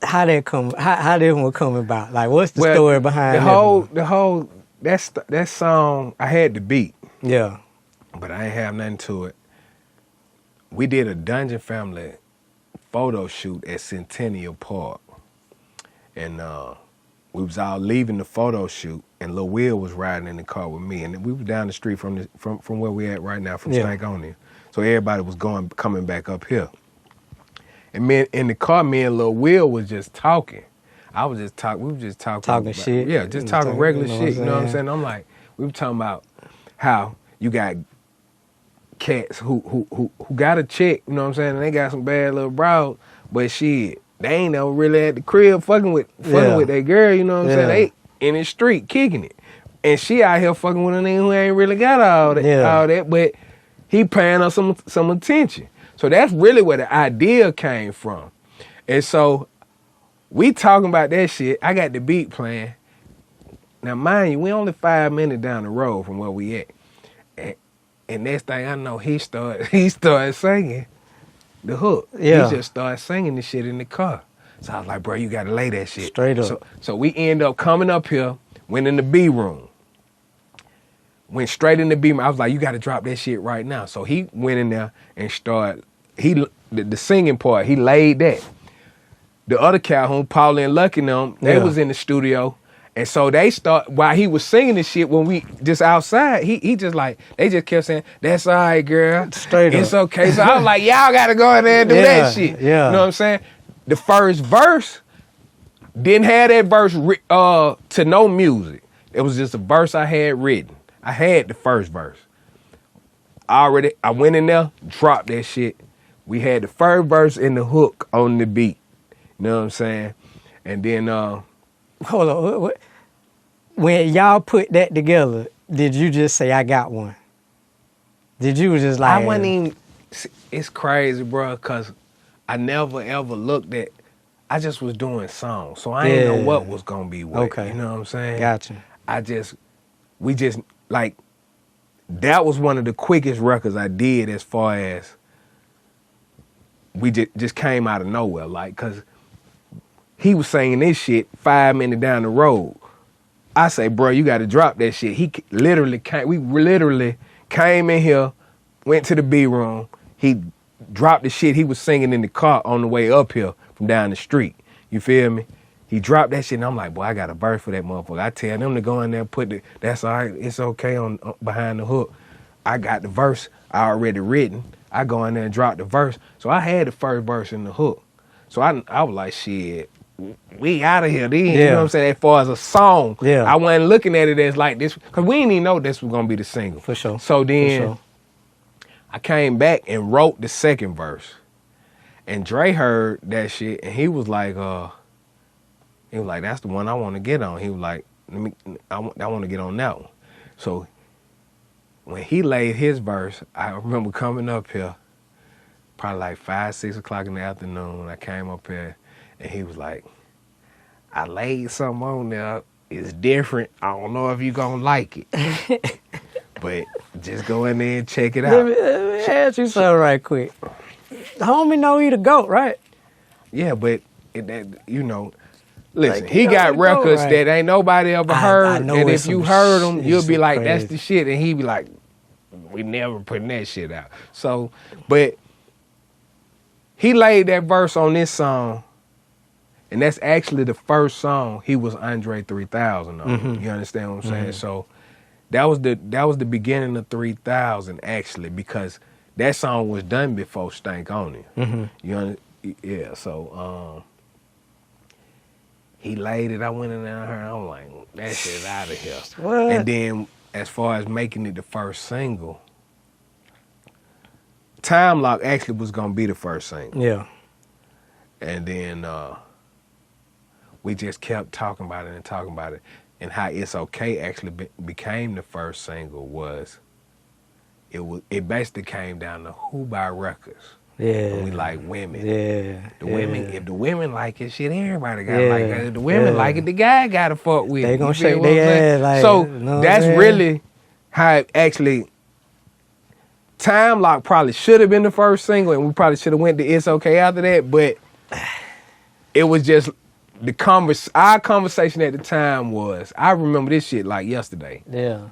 how that come? How that one come about? Like, what's the story behind the whole that song? I had the beat, Yeah. but I ain't have nothing to it. We did a Dungeon Family photo shoot at Centennial Park, and we was all leaving the photo shoot, and Lil Will was riding in the car with me, and we were down the street from where we at right now, from Yeah. Stankonia. So everybody was coming back up here. And me in the car, me and Lil Will was just talking. I was just talking. We were just talking. Talking about, shit. Yeah, just You talking talking, regular you know what shit. I'm You know what I'm saying? saying? I'm like, we were talking about how you got cats who got a check, you know what I'm saying? And they got some bad little bras, but shit, they ain't never really at the crib fucking with that girl, you know what I'm saying? They in the street kicking it. And she out here fucking with a nigga who ain't really got all that, but he paying her some attention. So that's really where the idea came from. And so we talking about that shit. I got the beat playing. Now, mind you, we only 5 minutes down the road from where we at. And next thing I know, he started singing the hook. Yeah. He just started singing the shit in the car. So I was like, bro, you got to lay that shit. Straight up. So we end up coming up here, went in the B room. Went straight in the B room. I was like, you got to drop that shit right now. So he went in there and started, the singing part, he laid that. The other Calhoun, Paul and Lucky and them, they was in the studio. And so they while he was singing this shit, when we just outside, he just like, they just kept saying, that's all right, girl. Straight up. It's okay. So I was like, y'all got to go in there and do that shit. Yeah. You know what I'm saying? The first verse didn't have that verse to no music. It was just a verse I had written. I had the first verse. I went in there, dropped that shit. We had the first verse and the hook on the beat. You know what I'm saying? And then, Hold on. When y'all put that together, did you just say, I got one? Did you just like... I wasn't even... It's crazy, bro, because I never ever looked at... I just was doing songs, so I didn't know what was going to be what. Okay. You know what I'm saying? Gotcha. We just, like, that was one of the quickest records I did as far as we just came out of nowhere, like, because he was singing this shit 5 minutes down the road. I say, bro, you got to drop that shit. We literally came in here, went to the B room. He dropped the shit he was singing in the car on the way up here from down the street. You feel me? He dropped that shit, and I'm like, boy, I got a verse for that motherfucker. I tell them to go in there and put that's all right, it's okay on behind the hook. I got the verse already written. I go in there and drop the verse. So I had the first verse in the hook. So I was like, shit, we out of here then. You know what I'm saying? As far as a song, I wasn't looking at it as like this, because we didn't even know this was going to be the single. For sure. So then I came back and wrote the second verse. And Dre heard that shit, and he was like, that's the one I want to get on. He was like, I want to get on that one. So when he laid his verse, I remember coming up here, probably like 5, 6 o'clock in the afternoon. I came up here, and he was like, I laid something on there. It's different. I don't know if you gonna like it. But just go in there and check it out. Let me ask you something right quick. The homie know he the GOAT, right? Yeah, but listen, like, he got records that ain't nobody ever heard, and if you heard them, you'll be like, that's the shit, and he be like, we never putting that shit out. So, but he laid that verse on this song, and that's actually the first song he was Andre 3000 on. Mm-hmm. You understand what I'm saying? So that was the beginning of 3000 actually, because that song was done before Stank on it. Mm-hmm. So he laid it. I went in there and heard. I'm like, that shit's out of here. What? And then as far as making it the first single, Time Lock actually was gonna be the first single. Yeah. And then we just kept talking about it, and how It's Okay actually became the first single was. It basically came down to who buy records. Yeah. And we like women. Yeah. Women, if the women like it, shit, everybody gotta like it. If the women like it, the guy gotta fuck with it. They gonna shake their ass like. So that's really how it actually. Time Lock probably should have been the first single, and we probably should have went to It's Okay after that, but it was just our conversation at the time was, I remember this shit like yesterday. Yeah.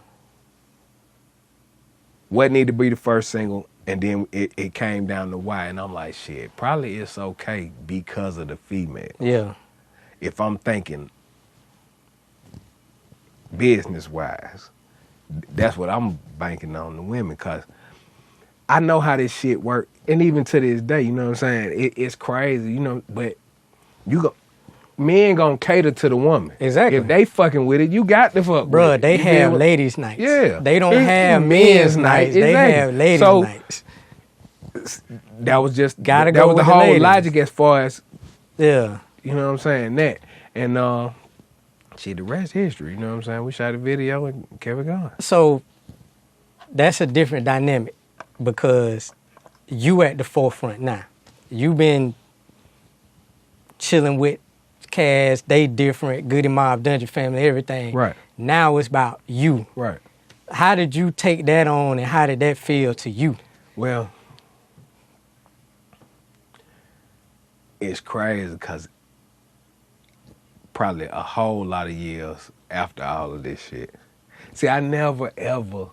What needed to be the first single, and then it came down to why, and I'm like, shit, probably It's Okay because of the female. Yeah. If I'm thinking business-wise, that's what I'm banking on, the women, because I know how this shit work, and even to this day, you know what I'm saying? It's crazy, but men gonna cater to the woman. Exactly. If they fucking with it, you got to fuck with Bruh, it. they You have feel? ladies' nights. Yeah. They don't It's have men's men's nights. night. They Exactly. have ladies' So, nights. That was just Gotta that go was the with the whole ladies. logic as far as, Yeah. you know what I'm saying, that. And shit, the rest history, you know what I'm saying? We shot a video and kept it going. So that's a different dynamic because you at the forefront now. You been chilling with Cass, they different, Goody Mob, Dungeon Family, everything. Right. Now it's about you. Right. How did you take that on and how did that feel to you? Well, it's crazy because probably a whole lot of years after all of this shit. See, I never ever.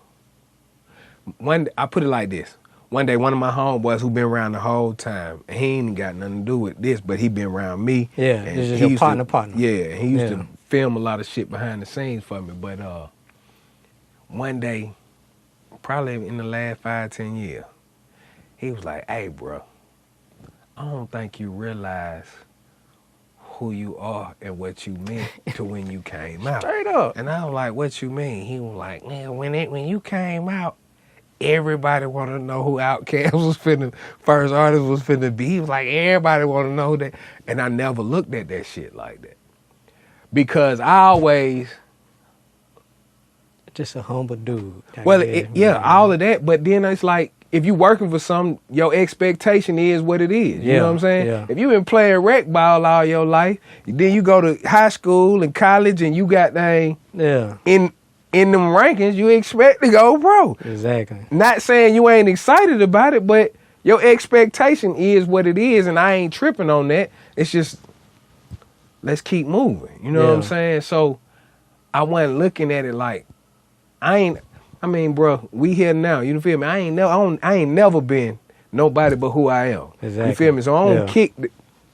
I put it like this. One day, one of my homeboys who been around the whole time, and he ain't got nothing to do with this, but he been around me. Yeah, and this is he your used partner. Yeah, he used Yeah. to film a lot of shit behind the scenes for me. But one day, probably in the last 5-10 years, he was like, "Hey, bro, I don't think you realize who you are and what you meant to when you came out." Straight up. And I was like, "What you mean?" He was like, "Man, when you came out, everybody want to know who Outkast was first artist was finna be." He was like, "Everybody want to know that." And I never looked at that shit like that. Because I always, Just a humble dude. well, all of that, but then it's like, if you working for something, your expectation is what it is. You know what I'm saying? Yeah. If you been playing rec ball all your life, then you go to high school and college and you got in them rankings, you expect to go pro. Exactly. Not saying you ain't excited about it, but your expectation is what it is, and I ain't tripping on that. It's just, let's keep moving. You know what I'm saying? So I wasn't looking at it like, bro, we here now. You feel me? I ain't never been nobody but who I am. Exactly. You feel me? So I don't kick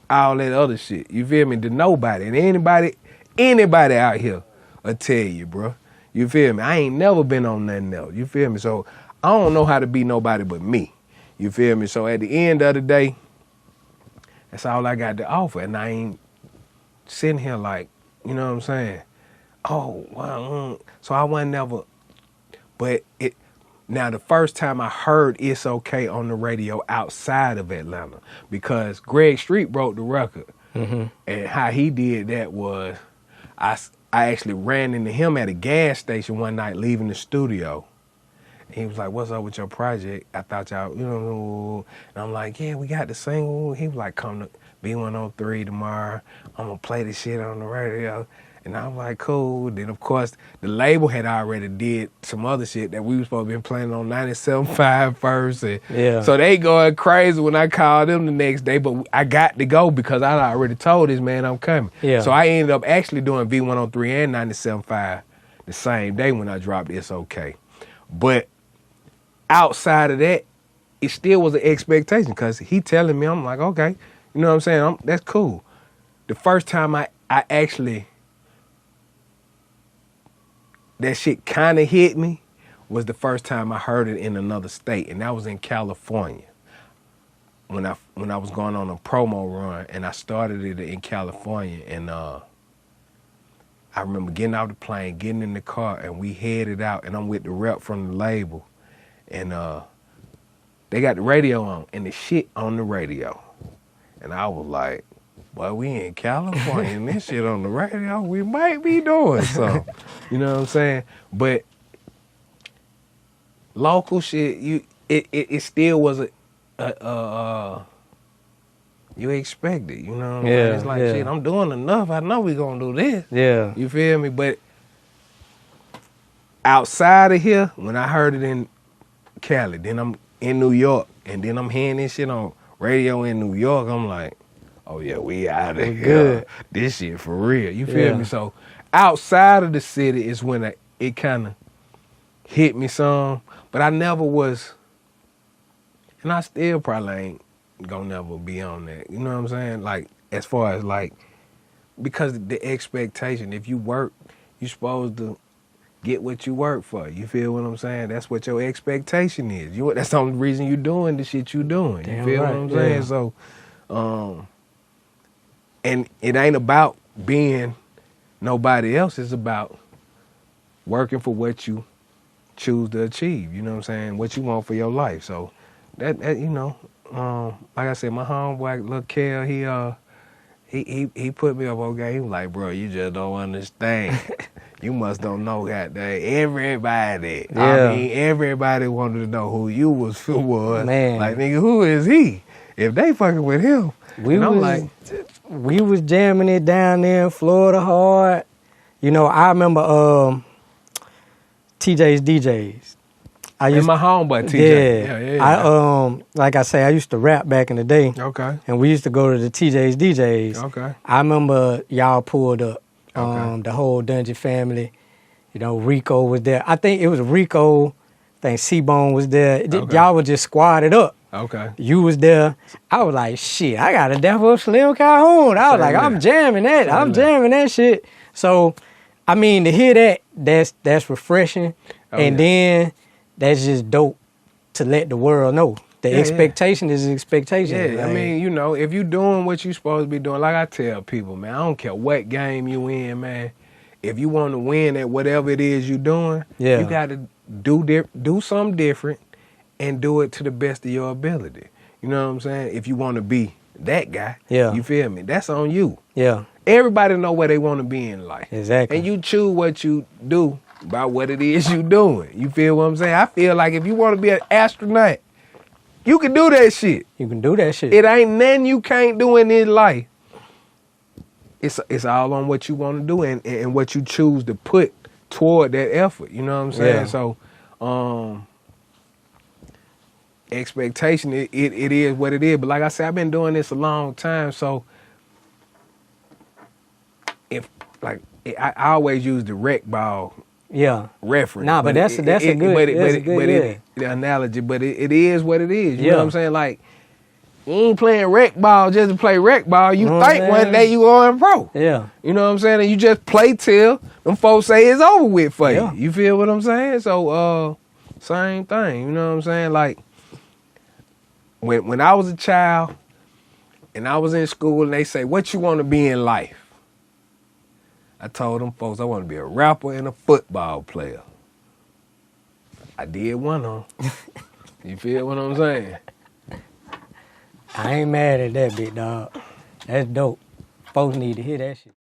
all that other shit. You feel me? To nobody. And anybody out here will tell you, bro. You feel me? I ain't never been on nothing else. You feel me? So I don't know how to be nobody but me. You feel me? So at the end of the day, that's all I got to offer. And I ain't sitting here like, you know what I'm saying? Oh, well, so I wasn't never. But now the first time I heard It's Okay on the radio outside of Atlanta, because Greg Street broke the record. Mm-hmm. And how he did that was, I actually ran into him at a gas station one night leaving the studio. He was like, "What's up with your project? I thought y'all, you know," and I'm like, "Yeah, we got the single." He was like, "Come to B103 tomorrow. I'm gonna play the shit on the radio." And I was like, "Cool." Then of course the label had already did some other shit that we was supposed to be playing on 97.5 first. And so they going crazy when I called them the next day, but I got to go because I already told this man I'm coming. Yeah. So I ended up actually doing V103 and 97.5 the same day when I dropped It's Okay. But outside of that, it still was an expectation because he telling me, I'm like, okay, you know what I'm saying? That's cool. The first time I actually, that shit kind of hit me was the first time I heard it in another state, and that was in California. When I was going on a promo run, and I started it in California, and I remember getting out the plane, getting in the car, and we headed out, and I'm with the rep from the label, and they got the radio on, and the shit on the radio, and I was like, "Boy, we in California, and this shit on the radio, we might be doing something." You know what I'm saying? But local shit, it still was you expect it, you know what I'm saying? It's like, shit, I'm doing enough. I know we gonna do this. Yeah. You feel me? But outside of here, when I heard it in Cali, then I'm in New York, and then I'm hearing this shit on radio in New York, I'm like, oh yeah, we out of here. Good. This shit for real. You feel me? So outside of the city is when it kind of hit me some, but I never was, and I still probably ain't gonna never be on that. You know what I'm saying? Like, as far as like, because the expectation, if you work, you're supposed to get what you work for. You feel what I'm saying? That's what your expectation is. That's the only reason you doing the shit you doing. You feel what I'm saying? So, and it ain't about being nobody else. It's about working for what you choose to achieve. You know what I'm saying? What you want for your life. So that you know, like I said, my homeboy, little Kel, he put me up on game. He was like, bro, you just don't understand. You must don't know that everybody. Yeah. I mean, everybody wanted to know who you was. Man. Like, nigga, who is he? If they fucking with him. We was jamming it down there in Florida hard. You know, I remember TJ's DJs. And my homeboy, TJ. Yeah. Like I say, I used to rap back in the day. Okay. And we used to go to the TJ's DJs. Okay. I remember y'all pulled up. Okay. The whole Dungeon family. You know, Rico was there. I think it was Rico. I think C-Bone was there. Okay. Y'all was just squatted up. Okay. You was there. I was like, shit, I got a Generation Slimm Calhoun. I was like, I'm jamming that. I'm jamming that shit. So, I mean, to hear that, that's refreshing. And then that's just dope to let the world know. The expectation is expectation. Yeah, like, I mean, you know, if you doing what you supposed to be doing, like I tell people, man, I don't care what game you in, man. If you want to win at whatever it is you doing, you got to do something different and do it to the best of your ability. You know what I'm saying? If you want to be that guy, you feel me? That's on you. Yeah. Everybody know where they want to be in life. Exactly. And you choose what you do about what it is you doing. You feel what I'm saying? I feel like if you want to be an astronaut, you can do that shit. You can do that shit. It ain't nothing you can't do in this life. It's all on what you want to do and what you choose to put toward that effort. You know what I'm saying? Yeah. So, expectation, it is what it is. But like I said, I've been doing this a long time. So, I always use the rec ball reference. Nah, but that's a good the analogy, but it is what it is. You know what I'm saying? Like, you ain't playing rec ball just to play rec ball. You think one day you going pro. Yeah. You know what I'm saying? And you just play till them folks say it's over with for you. You feel what I'm saying? So, same thing. You know what I'm saying? Like, when I was a child and I was in school and they say, what you want to be in life? I told them folks I want to be a rapper and a football player. I did one of them. You feel what I'm saying? I ain't mad at that, big dog. That's dope. Folks need to hear that shit.